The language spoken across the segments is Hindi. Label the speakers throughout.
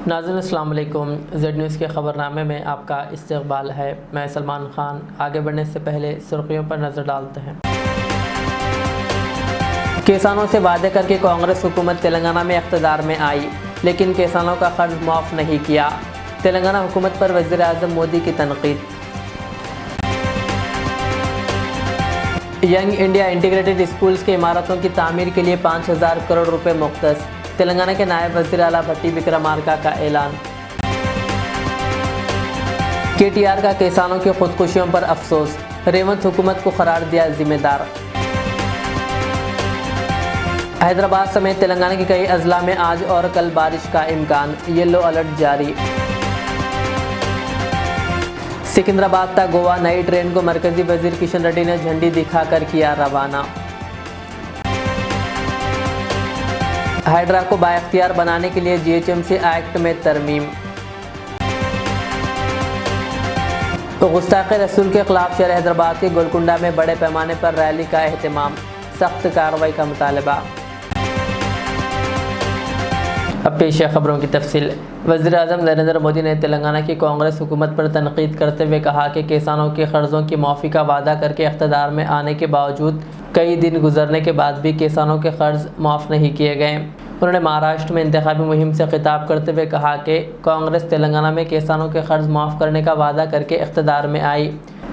Speaker 1: नाज़रीन अस्सलाम वालेकुम। ज़ेड न्यूज़ के ख़बरनामे में आपका इस्तकबाल है। मैं सलमान ख़ान। आगे बढ़ने से पहले सुर्खियों पर नज़र डालते हैं। किसानों से वादे करके कांग्रेस हुकूमत तेलंगाना में इक़्तिदार में आई, लेकिन किसानों का कर्ज माफ़ नहीं किया। तेलंगाना हुकूमत पर वज़ीर आज़म मोदी की तनक़ीद। यंग इंडिया इंटीग्रेटेड स्कूल्स की इमारतों की तामीर के लिए 5,000 करोड़ रुपए मुख्तस। तेलंगाना के नायब वज़ीर आला भट्टी विक्रमार्का का ऐलान। KTR का किसानों की खुदकुशियों पर अफसोस, रेवंत हुकूमत को करार दिया जिम्मेदार। हैदराबाद समेत तेलंगाना के कई अजला में आज और कल बारिश का इम्कान, येलो अलर्ट जारी। सिकंदराबाद तक गोवा नई ट्रेन को मरकजी वजीर किशन रेड्डी ने झंडी दिखाकर किया रवाना। हाइड्रा को बाइख्तियार बनाने के लिए GHMC एक्ट में तरमीम। गुस्ताखे रसूल के खिलाफ शहर हैदराबाद के गोलकुंडा में बड़े पैमाने पर रैली का एहतमाम, सख्त कार्रवाई का मुतालबा। अब पेश है खबरों की तफसील। वज़ीर आज़म नरेंद्र मोदी ने तेलंगाना की कांग्रेस हुकूमत पर तनकीद करते हुए कहा कि किसानों के कर्ज़ों की माफ़ी का वादा करके इक़्तिदार में आने के बावजूद कई दिन गुजरने के बाद भी किसानों के कर्ज़ माफ़ नहीं किए गए। उन्होंने महाराष्ट्र में इंतखाबी मुहिम से खिताब करते हुए कहा कि कांग्रेस तेलंगाना में किसानों के कर्ज़ माफ़ करने का वादा करके इक़्तिदार में आई,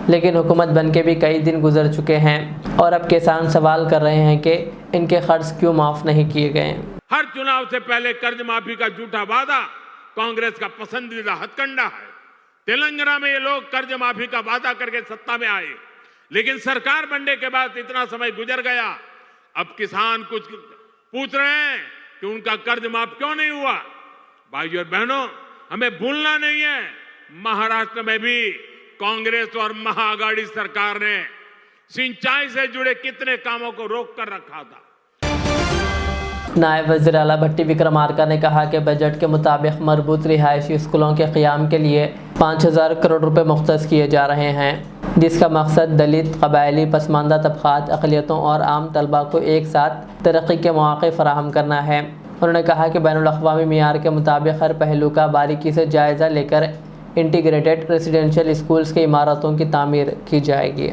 Speaker 1: लेकिन हुकूमत बन के भी कई दिन गुजर चुके हैं और अब किसान सवाल कर रहे हैं कि इनके कर्ज़ क्यों माफ़ नहीं किए गए।
Speaker 2: हर चुनाव से पहले कर्ज माफी का झूठा वादा कांग्रेस का पसंदीदा हथकंडा है। तेलंगाना में ये लोग कर्ज माफी का वादा करके सत्ता में आए, लेकिन सरकार बनने के बाद इतना समय गुजर गया, अब किसान कुछ पूछ रहे हैं कि उनका कर्ज माफ क्यों नहीं हुआ। भाइयों और बहनों, हमें भूलना नहीं है, महाराष्ट्र में भी कांग्रेस और महाआघाड़ी सरकार ने सिंचाई से जुड़े कितने कामों को रोक कर रखा था।
Speaker 1: नायब वज़ीर आला भट्टी विक्रमार्का ने कहा कि बजट के मुताबिक मरबूत रिहायशी स्कूलों के क़याम के लिए 5,000 करोड़ रुपए मुख्तस किए जा रहे हैं, जिसका मकसद दलित, कबायली, पसमानदा तबक़ात, अक़लियतों और आम तलबा को एक साथ तरक्की के मौक़े फ़राहम करना है। उन्होंने कहा कि बैनुल अक़वामी मियार के मुताबिक हर पहलू का बारीकी से जायज़ा लेकर इंटीग्रेटेड रेसिडेंशियल स्कूल्स की इमारतों की तामीर की जाएगी।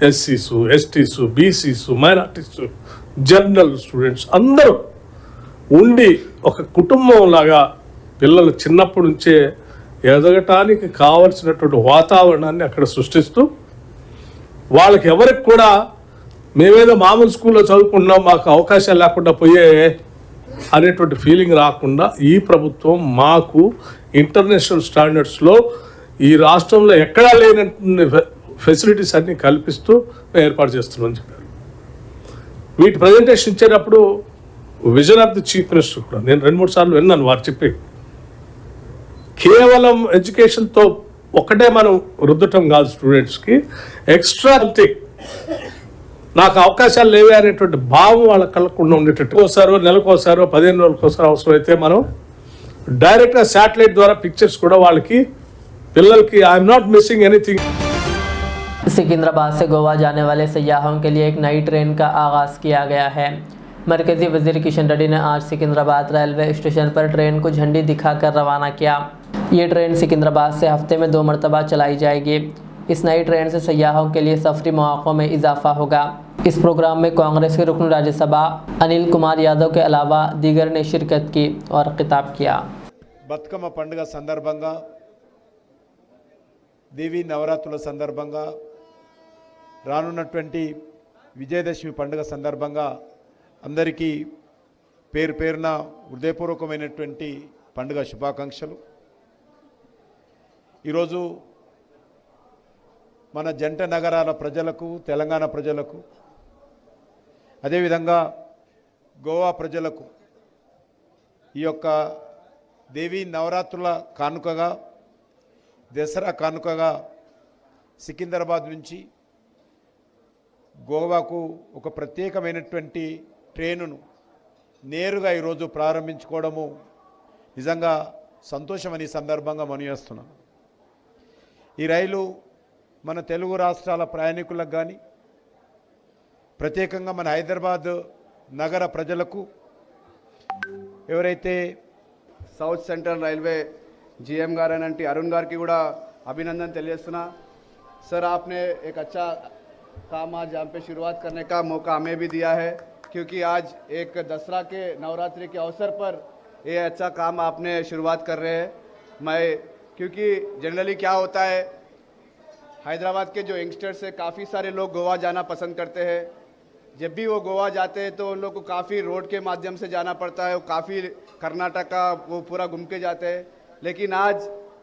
Speaker 3: SCs, STs, BCs, minorities, general students అందరూ ఉండి ఒక కుటుంబం లాగా పిల్లలు చిన్నప్పటి నుంచే ఎదగటానికి కావలసినటువంటి వాతావరణాన్ని అక్కడ సృష్టిస్తూ వాళ్ళకి ఎవరికి కూడా మేమేదో మామూలు స్కూల్లో చదువుకున్నాం మాకు అవకాశాలు లేకుండా పోయే అనేటువంటి ఫీలింగ్ రాకుండా ఈ ప్రభుత్వం మాకు ఇంటర్నేషనల్ స్టాండర్డ్స్లో ఈ రాష్ట్రంలో ఎక్కడా లేనటువంటి ఫెసిలిటీస్ అన్నీ కల్పిస్తూ ఏర్పాటు చేస్తున్నామని చెప్పారు. వీటి ప్రజెంటేషన్ ఇచ్చేటప్పుడు vision of the chief minister కూడా నేను 2-3 సార్లు విన్నాను వారు చెప్పి, కేవలం ఎడ్యుకేషన్తో ఒకటే మనం రుద్దటం కాదు, స్టూడెంట్స్కి ఎక్స్ట్రా నాకు అవకాశాలు లేవే అనేటువంటి భావం వాళ్ళ కళ్ళకుండా ఉండేటట్టు ఒకసారో నెలకోసారో 15 రోజులకోసారో అవసరమైతే మనం డైరెక్ట్గా శాటిలైట్ ద్వారా పిక్చర్స్ కూడా వాళ్ళకి పిల్లలకి I'm not missing anything.
Speaker 1: Secunderabad से गोवा जाने वाले सयाहों के लिए एक नई ट्रेन का आगाज़ किया गया है। मरकज़ी वज़ीर किशन रेड्डी ने आज सिकंदराबाद रेलवे स्टेशन पर ट्रेन को झंडी दिखाकर रवाना किया। ये ट्रेन सिकंदराबाद से हफ्ते में 2 मरतबा चलाई जाएगी। इस नई ट्रेन से सयाहों के लिए सफरी मौक़ों में इजाफा होगा। इस प्रोग्राम में कांग्रेस के रुकन राज्यसभा अनिल कुमार यादव के अलावा दीगर ने शिरकत की और खिताब किया।
Speaker 4: బతుకమ్మ పండుగ సందర్భంగా, దేవీ నవరాత్రుల సందర్భంగా, రానున్నటువంటి విజయదశమి పండుగ సందర్భంగా అందరికీ పేరు పేరున హృదయపూర్వకమైనటువంటి పండుగ శుభాకాంక్షలు। ఈరోజు మన జంట నగరాల ప్రజలకు, తెలంగాణ ప్రజలకు, అదేవిధంగా గోవా ప్రజలకు ఈ యొక్క దేవీ నవరాత్రుల కానుకగా, దసరా కానుకగా సికింద్రాబాద్ నుంచి గోవాకు ఒక ప్రత్యేకమైనటువంటి ట్రైనును నేరుగా ఈరోజు ప్రారంభించుకోవడము నిజంగా సంతోషమని సందర్భంగా మనవిస్తున్నాను। ఈ రైలు మన తెలుగు రాష్ట్రాల ప్రయాణికులకు కానీ, ప్రత్యేకంగా మన హైదరాబాద్ నగర ప్రజలకు, ఎవరైతే
Speaker 5: సౌత్ సెంట్రల్ రైల్వే जीएम గారేనంటి అరుణ్ గారికి కూడా अभिनंदन తెలియజేస్తున్నా। सर आपने एक अच्छा काम आज यहाँ पे शुरुआत करने का मौका हमें भी दिया है, क्योंकि आज एक दसरा के नवरात्रि के अवसर पर ये अच्छा काम आपने शुरुआत कर रहे हैं। मैं क्योंकि जनरली क्या होता है, हैदराबाद के जो यंगस्टर्स है काफ़ी सारे लोग गोवा जाना पसंद करते हैं। जब भी वो गोवा जाते हैं तो उन लोग को काफ़ी रोड के माध्यम से जाना पड़ता है, वो काफ़ी कर्नाटका वो पूरा घूम के जाते हैं। लेकिन आज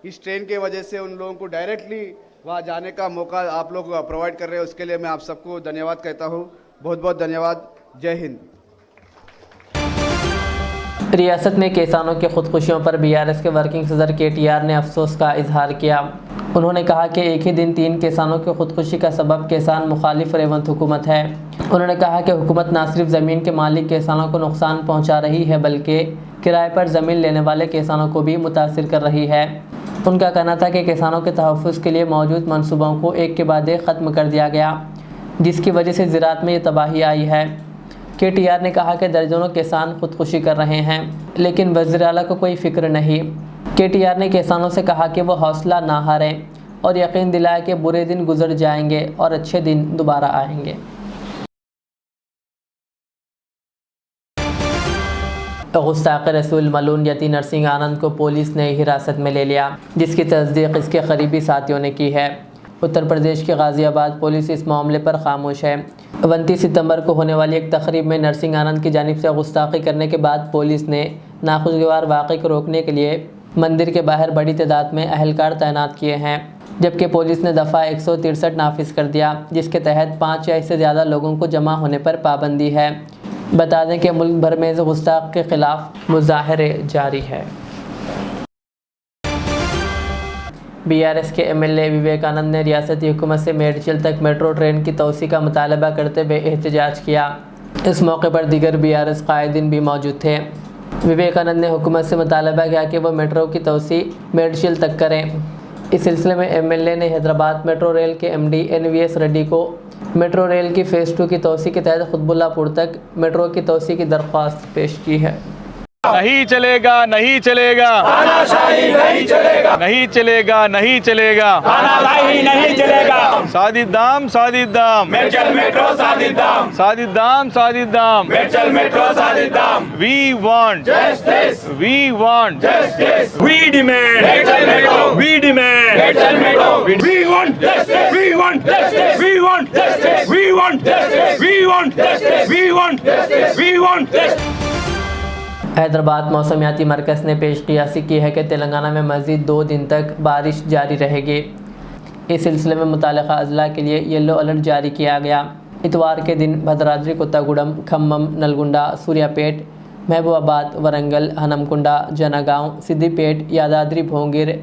Speaker 5: इस ट्रेन के वजह से उन लोगों को डायरेक्टली वहाँ जाने का मौका आप लोग प्रोवाइड कर रहे हैं, उसके लिए मैं आप सबको धन्यवाद कहता हूँ। बहुत बहुत धन्यवाद। जय हिंद।
Speaker 1: रियासत में किसानों की खुदकुशियों पर बीआरएस के वर्किंग सदर केटीआर ने अफसोस का इजहार किया। उन्होंने कहा कि एक ही दिन 3 किसानों की खुदकुशी का सबब किसान मुखालिफ रेवंत हुकूमत है। उन्होंने कहा कि हुकूमत न सिर्फ ज़मीन के मालिक किसानों को नुकसान पहुंचा रही है, बल्कि किराए पर ज़मीन लेने वाले किसानों को भी मुतासिर कर रही है। उनका कहना था कि किसानों के तहफ़्फ़ुज़ के लिए मौजूद मनसूबों को एक के बाद एक ख़त्म कर दिया गया, जिसकी वजह से ज़राअत में ये तबाही आई है। केटीआर ने कहा कि दर्जनों किसान खुदकुशी कर रहे हैं, लेकिन वज़ीर आला को कोई फ़िक्र नहीं। केटीआर ने किसानों से कहा कि वो हौसला ना हारें और यकीन दिलाया कि बुरे दिन गुजर जाएंगे और अच्छे दिन दोबारा आएंगे। गुस्ताख़ रसूल मलून यति नरसिंह आनंद को पुलिस ने हिरासत में ले लिया, जिसकी तस्दीक इसके करीबी साथियों ने की है। उत्तर प्रदेश के गाज़ियाबाद पुलिस इस मामले पर खामोश है। 29 सितंबर को होने वाली एक तकरीब में नरसिंह आनंद की जानिब से गुस्ताखी करने के बाद पुलिस ने नाखुशगवार वाक़े को रोकने के लिए मंदिर के बाहर बड़ी तादाद में अहलकार तैनात किए हैं, जबकि पुलिस ने दफ़ा 163 नाफिज कर दिया, जिसके तहत 5 या इससे ज़्यादा लोगों को जमा होने पर पाबंदी है। बता दें कि मुल्क भर में गुस्ताख के ख़िलाफ़ मुज़ाहरे जारी है। बीआरएस के एमएलए विवेकानंद ने रियासती हुकूमत से मेडचल तक मेट्रो ट्रेन की तोसी का मुतालबा करते हुए एहतजाज किया। इस मौके पर दीगर बीआरएस कायदीन भी मौजूद थे। विवेकानंद ने हुकूमत से मुतालबा किया कि वह मेट्रो की तोसी मेडचल तक करें। इस सिलसिले में एमएलए ने हैदराबाद मेट्रो रेल के एमडी एनवीएस रेड्डी को मेट्रो रेल की फ़ेज़ 2 की तोसी के तहत कुतुबुल्लापुर तक मेट्रो की तोसी की दरख्वास्त पेश की है।
Speaker 6: नहीं चलेगा, नहीं चलेगा, तानाशाही नहीं चलेगा, नहीं चलेगा, नहीं चलेगा, तानाशाही नहीं चलेगा। सादिद दाम, सादिद दाम, मेडचल मेट्रो सादिद दाम, सादिद दाम, सादिद दाम, मेडचल मेट्रो सादिद दाम। We want justice, we want justice, we demand Medchal metro, we demand Medchal metro, we want justice, we want justice, we want justice, we want justice, we want justice, we want justice, we want justice।
Speaker 1: Hyderabad मौसमियाती मरकज़ ने पेशकियासी की है कि तेलंगाना में मज़ीद 2 दिन तक बारिश जारी रहेगी। इस सिलसिले में मुताल्लिक़ा अज़ला के लिए येलो अलर्ट जारी किया गया। इतवार के दिन भद्राद्री, कोत्तागुडम, खम्मम, नलगुंडा, सूर्यापेट, महबूबाबाद, वरंगल, हनमकुंडा, जनगांव, सिद्दीपेट, यादाद्री भोंगिर,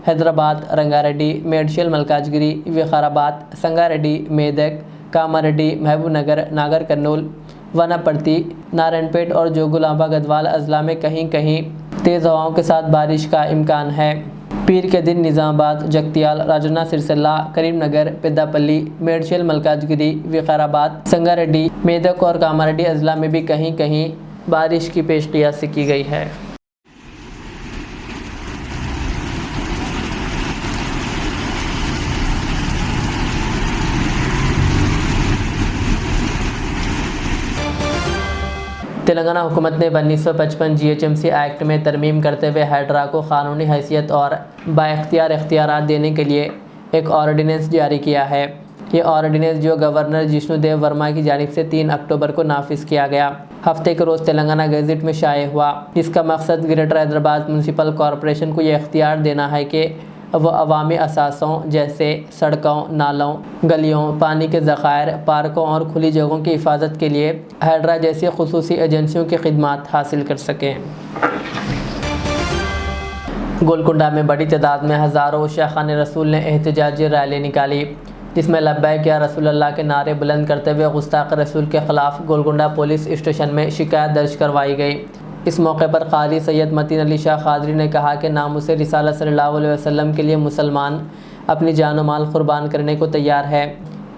Speaker 1: हैदराबाद, रंगारेड्डी, मेडचल, मलकाजगिरी, विकाराबाद, संगारेड्डी, मेदक, कामारेड्डी, महबूबनगर, नागर कर्नूल, वनापर्ती, नारायणपेट और जोगुलांबा गढ़वाल अजला में कहीं कहीं तेज़ हवाओं के साथ बारिश का इम्कान है। पीर के दिन निज़ामाबाद, जगतियाल, राजन्ना, सिरसिल्ला, करीमनगर, पेद्दापल्ली, मेडचल, मलकाजगिरी, विकाराबाद, संगारेड्डी, मेदक और कामारेड्डी अजला में भी कहीं कहीं बारिश की पेशकियासी की गई है। तेलंगाना हुकूमत ने 1955 जीएचएमसी एक्ट में तरमीम करते हुए हैड्रा को क़ानूनी हैसियत और बाइख्तियार इख्तियारात देने के लिए एक ऑर्डिनेंस जारी किया है। ये ऑर्डिनेंस जो गवर्नर जिष्णुदेव वर्मा की जानिब से 3 अक्टूबर को नाफिज किया गया, हफ्ते के रोज़ तेलंगाना गज़ट में शाये हुआ। जिसका मकसद ग्रेटर हैदराबाद म्यूनसिपल कॉरपोरेशन को ये इख्तियार देना है कि वो अवामी असासों जैसे सड़कों, नालों, गलियों, पानी के ज़ख़ायर, पार्कों और खुली जगहों की हिफाजत के लिए हैड्रा जैसी खुसूसी एजेंसियों की खिदमात हासिल कर सकें। गोलकुंडा में बड़ी तादाद में हज़ारों शाखान रसूल ने एहतजाजी रैली निकाली, जिसमें लब्बैक या रसूलल्लाह के नारे बुलंद करते हुए गुस्ताख रसूल के ख़िलाफ़ गोलकुंडा पुलिस स्टेशन में शिकायत दर्ज करवाई गई। इस मौके पर क़ारी सैयद मतीन अली शाह क़ादरी ने कहा कि नामुसे रिसालत सल्लल्लाहु अलैहि वसल्लम के लिए मुसलमान अपनी जान और माल क़ुरबान करने को तैयार है।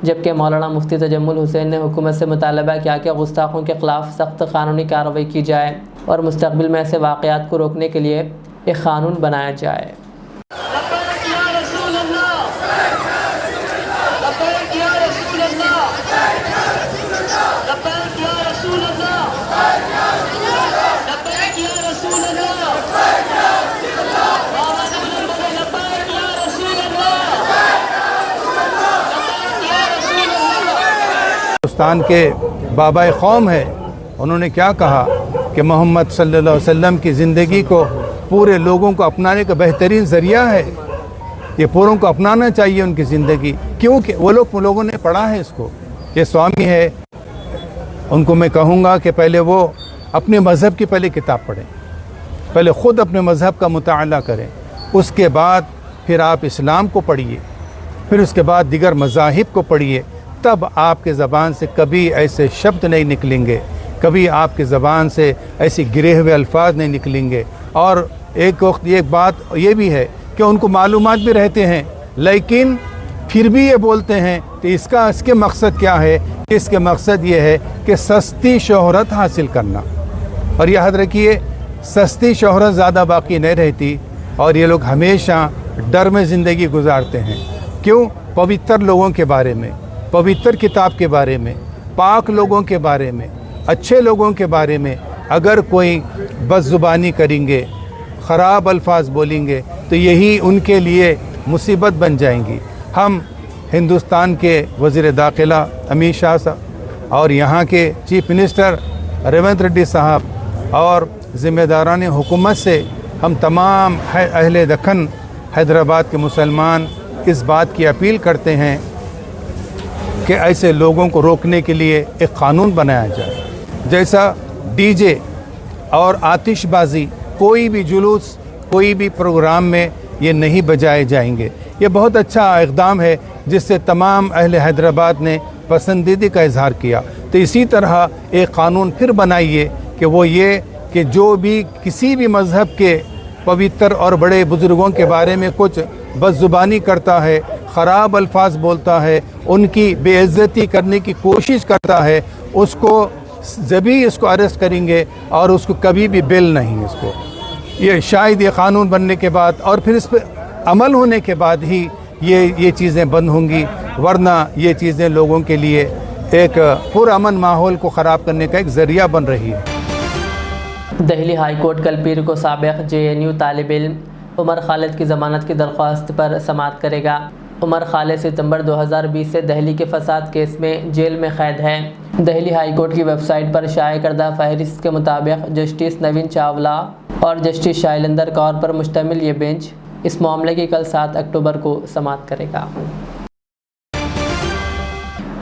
Speaker 1: जबकि मौलाना मुफ्ती तजम्मुल हुसैन ने हुकूमत से मुतालबा किया कि गुस्ताखों के ख़िलाफ़ सख्त क़ानूनी कार्रवाई की जाए और मुस्तक़बिल में ऐसे वाक़यात को रोकने के लिए एक कानून बनाया जाए।
Speaker 7: हिंदुस्तान के बाबा कौम है, उन्होंने क्या कहा कि मोहम्मद सल्लल्लाहु अलैहि वसल्लम की ज़िंदगी को पूरे लोगों को अपनाने का बेहतरीन ज़रिया है। ये पूरों को अपनाना चाहिए उनकी ज़िंदगी, क्योंकि वो लोगों ने पढ़ा है इसको। ये स्वामी है, उनको मैं कहूँगा कि पहले वो अपने मज़हब की पहले किताब पढ़ें, पहले ख़ुद अपने मज़हब का मुताला करें, उसके बाद फिर आप इस्लाम को पढ़िए, फिर उसके बाद दीगर मज़ाहिब को पढ़िए। तब आपके ज़बान से कभी ऐसे शब्द नहीं निकलेंगे, कभी आपके ज़बान से ऐसे गिरे हुए अल्फाज नहीं निकलेंगे। और एक वक्त एक बात ये भी है कि उनको मालूमात भी रहते हैं, लेकिन फिर भी ये बोलते हैं कि इसके मकसद क्या है, इसके मकसद ये है कि सस्ती शोहरत हासिल करना। और याद रखिए, सस्ती शोहरत ज़्यादा बाकी नहीं रहती, और ये लोग हमेशा डर में ज़िंदगी गुजारते हैं। क्यों? पवित्र लोगों के बारे में, पवित्र किताब के बारे में, पाक लोगों के बारे में, अच्छे लोगों के बारे में अगर कोई बदज़ुबानी करेंगे, ख़राब अल्फाज बोलेंगे, तो यही उनके लिए मुसीबत बन जाएंगी। हम हिंदुस्तान के वज़ीर दाखिला अमित शाह साहब और यहाँ के चीफ मिनिस्टर रेवंत रेड्डी साहब और ज़िम्मेदारान हुकूमत से हम तमाम अहले दक्कन हैदराबाद के मुसलमान इस बात की अपील करते हैं कि ऐसे लोगों को रोकने के लिए एक क़ानून बनाया जाए। जैसा डीजे और आतिशबाजी, कोई भी जुलूस, कोई भी प्रोग्राम में ये नहीं बजाए जाएंगे। ये बहुत अच्छा इक़दाम है जिससे तमाम अहले हैदराबाद ने पसंदीदा का इजहार किया। तो इसी तरह एक क़ानून फिर बनाइए कि वो ये कि जो भी किसी भी मज़हब के पवित्र और बड़े बुज़ुर्गों के बारे में कुछ बदज़ुबानी करता है, ख़राब अल्फाज बोलता है, उनकी बेइज्जती करने की कोशिश करता है, उसको जब भी इसको अरेस्ट करेंगे और उसको कभी भी बेल नहीं। इसको ये शायद ये क़ानून बनने के बाद और फिर इस पर अमल होने के बाद ही ये चीज़ें बंद होंगी, वरना ये चीज़ें लोगों के लिए एक पुरअमन माहौल को ख़राब करने का एक ज़रिया बन रही है।
Speaker 1: दिल्ली हाई कोर्ट कल पीर को साबिक़ JNU तालिब इल्म उमर खालिद की ज़मानत की दरख्वास्त पर समाअत करेगा। उमर खालिद सितंबर 2020 से दिल्ली के फसाद केस में जेल में कैद है। दिल्ली हाई कोर्ट की वेबसाइट पर शाया करदा फहरिस्त के मुताबिक जस्टिस नवीन चावला और जस्टिस शैलेंद्र कौर पर मुश्तमिल ये बेंच इस मामले की कल 7 अक्टूबर को समाअत करेगा।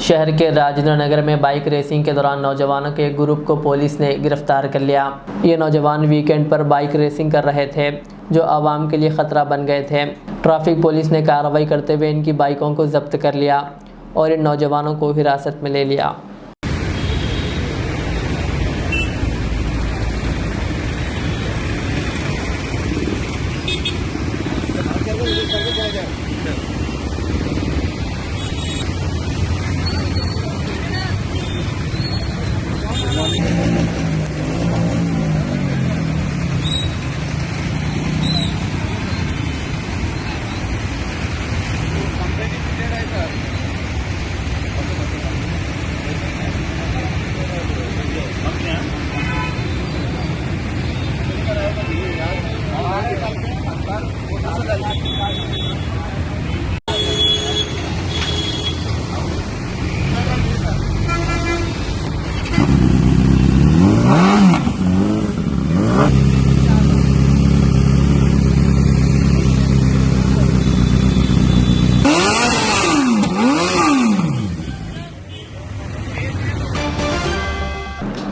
Speaker 1: शहर के राजेंद्र नगर में बाइक रेसिंग के दौरान नौजवानों के एक ग्रुप को पुलिस ने गिरफ्तार कर लिया। ये नौजवान वीकेंड पर बाइक रेसिंग कर रहे थे जो आवाम के लिए ख़तरा बन गए थे। ट्रैफिक पुलिस ने कार्रवाई करते हुए इनकी बाइकों को जब्त कर लिया और इन नौजवानों को हिरासत में ले लिया।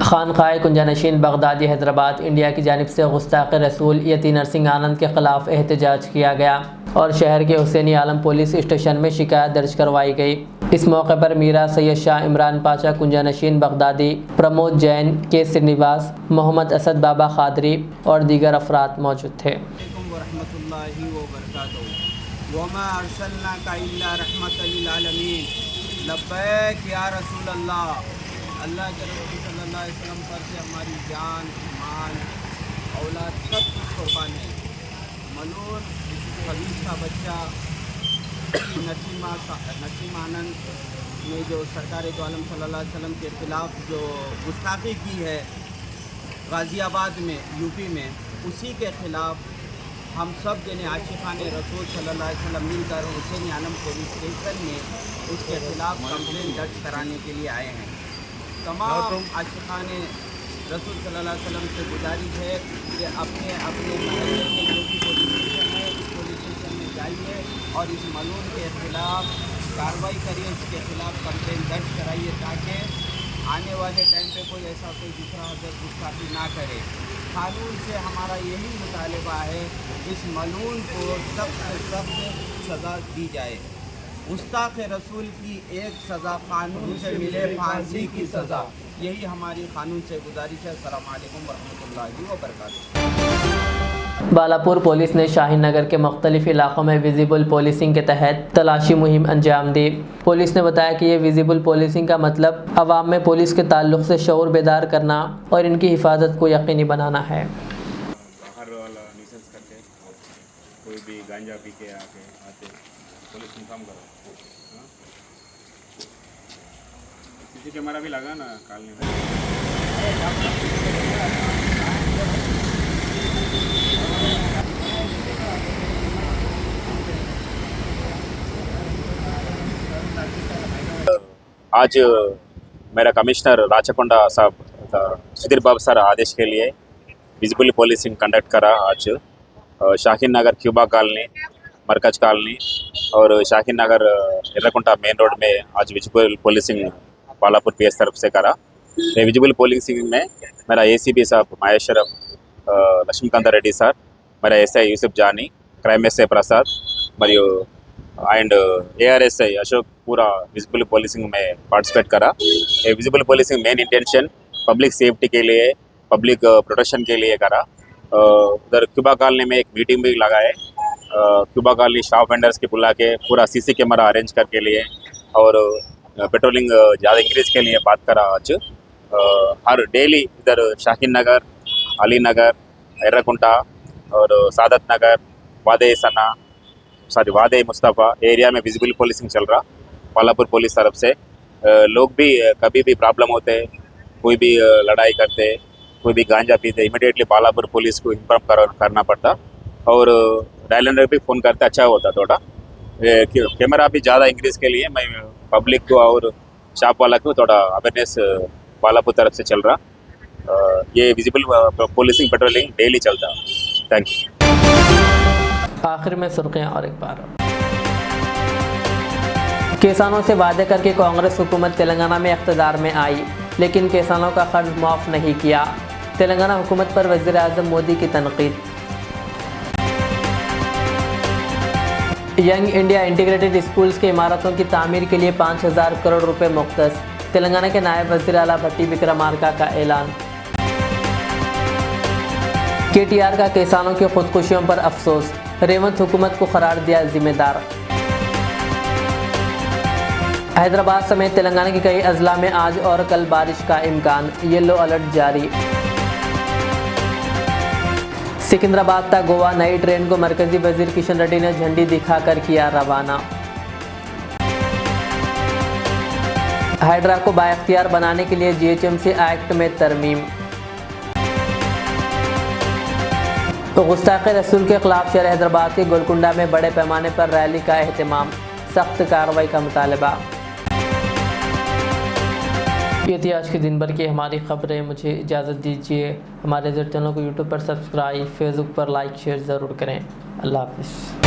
Speaker 1: खानकाए कुंजानशीन बगदादी हैदराबाद इंडिया की जानिब से गुस्ताख़ रसूल यती नरसिंह आनंद के ख़िलाफ़ एहतजाज किया गया और शहर के हुसैनी आलम पुलिस स्टेशन में शिकायत दर्ज करवाई गई। इस मौके पर मीरा सैयद शाह, इमरान पाशा कुंजानशीन बगदादी, प्रमोद जैन, के श्रीनिवास, मोहम्मद असद बाबा खादरी और दीगर अफराद मौजूद थे।
Speaker 8: अल्लाह के रसूल सल्लल्लाहु अलैहि वसल्लम पर से हमारी जान, माल, औलाद सब कुछ कुर्बान है। का बच्चा नसीम आनंद ने जो सरकार दो आलम सल्लल्लाहु अलैहि वसल्लम के ख़िलाफ़ जो गुस्ताखी की है गाज़ियाबाद में यूपी में, उसी के ख़िलाफ़ हम सब जने आशिक़ान रसूल सल्लल्लाहु अलैहि वसल्लम मिलकर हुसैन आलम पुलिस स्टेशन में उसके ख़िलाफ़ कंप्लेन दर्ज कराने के लिए आए हैं। तमाम आशिक़ान रसूल सल्लल्लाहु अलैहि वसल्लम से गुजारिश है कि अपने अपने महल्ले में जो भी पुलिस स्टेशन है उस पुलिस स्टेशन में जाइए और इस मलून के ख़िलाफ़ कार्रवाई करिए, इसके ख़िलाफ़ कंप्लेन दर्ज कराइए ताकि आने वाले टाइम पे कोई ऐसा कोई दूसरा हज़रत गुस्ताखी ना करे। कानून से हमारा यही मुतालबा है, इस मलून को सख्त से सख्त सज़ा दी जाए। गुस्ताख रसूल की एक सज़ा कानून से मिले फांसी की सज़ा, यही हमारी कानून से गुजारिश है। अस्सलाम वालेकुम वरहमतुल्लाहि वबरकातुहू।
Speaker 1: बालापुर पुलिस ने शाहीन नगर के मुख्तलिफ इलाकों में विजिबल पुलिसिंग के तहत तलाशी मुहिम अंजाम दी। पुलिस ने बताया कि ये विजिबल पुलिसिंग का मतलब अवाम में पुलिस के ताल्लुक से शऊर बेदार करना और इनकी हिफाजत को यकीनी बनाना है।
Speaker 9: बाहर वाला न्यूसेंस करके कोई भी गांजा पी के आते पुलिस इन्फॉर्म करो। सीसी कैमरा भी लगा ना कॉलोनी में।
Speaker 10: आज मेरा कमिश्नर राचकोंडा साहब सुधीर बाबू सर आदेश के लिए विजिबल पुलिसिंग कंडक्ट करा। आज शाहीन नगर क्यूबा कॉलोनी, मरकज कॉलोनी और शाहीन नगर एर्रकुंटा मेन रोड में आज विजिबल पुलिसिंग बालापुर पीएस तरफ से करा। ये विजिबल पुलिसिंग में मेरा एसीपी साहब महेश्वर लक्ष्मीकांत रेड्डी सर, मेरा एसआई यूसुफ जानी, क्राइम एसआई प्रसाद మరియు అండ్ ఏఆర్ఎస్ఐ అశోక్ पूरा विजिबल पुलिसिंग में पार्टिसिपेट करा। ये visible policing main intention public safety के लिए, पब्लिक प्रोटेक्शन के लिए करा। उधर क्यूबा कॉलोनी में एक मीटिंग भी लगाए। क्यूबा कॉलोनी शॉप वेंडर्स के बुला के पूरा सीसी कैमरा अरेंज करके लिए और पेट्रोलिंग ज़्यादा इंक्रीज के लिए बात करा। आज हर डेली इधर शाहीन नगर, अली नगर, एर्रकुंटा और सादत नगर, वादे मुस्तफ़ा एरिया में विजिबल पुलिसिंग चल रहा। बालापुर पुलिस तरफ से लोग भी कभी भी प्रॉब्लम होते, कोई भी लड़ाई करते, कोई भी गांजा पीते, इमीडिएटली बालापुर पुलिस को इन्फॉर्म करना पड़ता और डायल नंबर भी फ़ोन करते अच्छा होता। थोड़ा कैमरा भी ज़्यादा इंक्रीज के लिए मैं पब्लिक को और शॉप वाला को थोड़ा अवेयरनेस बालापुर तरफ से चल रहा। ये विजिबल पुलिसिंग पेट्रोलिंग डेली चलता। Thank you.
Speaker 1: आखिर में सुर्खियां और एक बार। किसानों से वादे करके कांग्रेस हुकूमत तेलंगाना में इख्तिदार में आई, लेकिन किसानों का कर्ज माफ़ नहीं किया। तेलंगाना हुकूमत पर वज़ीर आज़म मोदी की तनकीद। यंग इंडिया इंटीग्रेटेड स्कूल्स की इमारतों की तामीर के लिए 5,000 करोड़ रुपए मुख्तस। तेलंगाना के नायब वज़ीर आला भट्टी विक्रमार्का का ऐलान। KTR का किसानों की खुदकुशियों पर अफसोस, रेवंत हुकूमत को करार दिया जिम्मेदार। हैदराबाद समेत तेलंगाना के कई अजला में आज और कल बारिश का इम्कान, येलो अलर्ट जारी। सिकंदराबाद तक गोवा नई ट्रेन को मरकजी वजीर किशन रेड्डी ने झंडी दिखाकर किया रवाना। हाइड्रा को बाइख्तियार बनाने के लिए GHMC एक्ट में तरमीम। गुस्ताखे रसूल के खिलाफ शहर हैदराबाद के गोलकुंडा में बड़े पैमाने पर रैली का एहतमाम, सख्त कार्रवाई का मुतालबा। ये थी आज के दिन भर की हमारी खबरें। मुझे इजाज़त दीजिए। हमारे चैनल को यूट्यूब पर सब्सक्राइब, फेसबुक पर लाइक शेयर ज़रूर करें। अल्लाह हाफ़िज़।